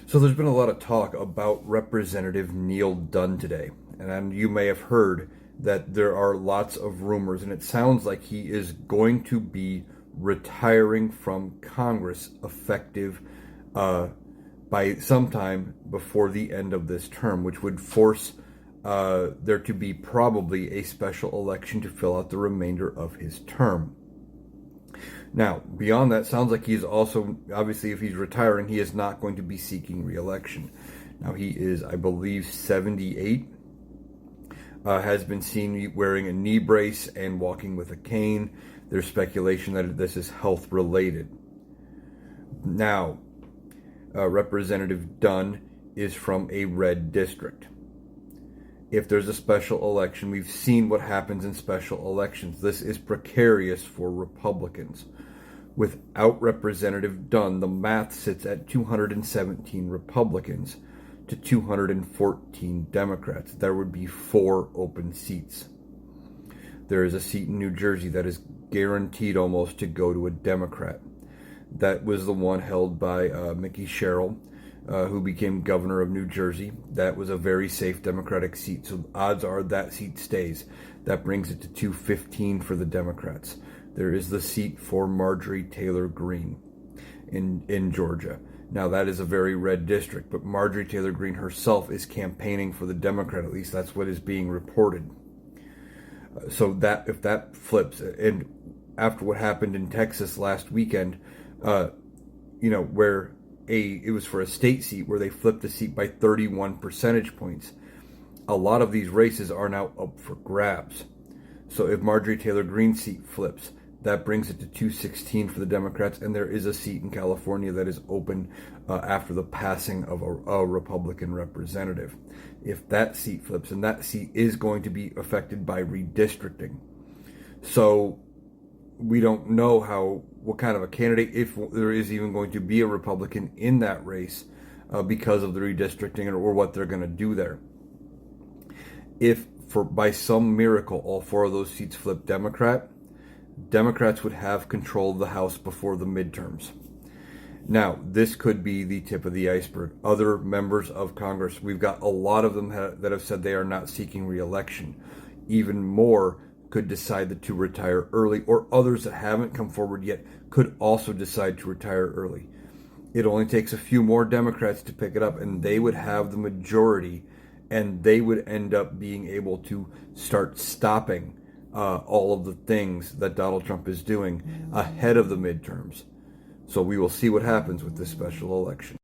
So there's been a lot of talk about Representative Neil Dunn today, and you may have heard that there are lots of rumors, and it sounds like he is going to be retiring from Congress effective by sometime before the end of this term, which would force there to be probably a special election to fill out the remainder of his term. Now, beyond that, sounds like he's also, obviously, if he's retiring, he is not going to be seeking re-election. Now, he is, I believe, 78, has been seen wearing a knee brace and walking with a cane. There's speculation that this is health-related. Now, Representative Dunn is from a red district. If there's a special election, we've seen what happens in special elections. This is precarious for Republicans. Without Representative Dunn, the math sits at 217 Republicans to 214 Democrats. There would be 4 open seats. There is a seat in New Jersey that is guaranteed almost to go to a Democrat. That was the one held by Mickey Sherrill, who became governor of New Jersey. That was a very safe Democratic seat, so odds are that seat stays. That brings it to 215 for the Democrats. There is the seat for Marjorie Taylor Greene in Georgia. Now, that is a very red district, but Marjorie Taylor Greene herself is campaigning for the Democrat. At least that's what is being reported. So that if that flips, and after what happened in Texas last weekend, where it was for a state seat where they flipped the seat by 31 percentage points. A lot of these races are now up for grabs. So if Marjorie Taylor Greene's seat flips, that brings it to 216 for the Democrats, and there is a seat in California that is open after the passing of a Republican representative. If that seat flips, and that seat is going to be affected by redistricting. So we don't know what kind of a candidate, if there is even going to be a Republican in that race because of the redistricting or what they're going to do there. If by some miracle all 4 of those seats flip Democrat, Democrats would have control of the House before the midterms. Now, this could be the tip of the iceberg. Other members of Congress, we've got a lot of them that have said they are not seeking re-election. Even more could decide to retire early, or others that haven't come forward yet could also decide to retire early. It only takes a few more Democrats to pick it up, and they would have the majority, and they would end up being able to start stopping all of the things that Donald Trump is doing ahead of the midterms. So we will see what happens with this special election.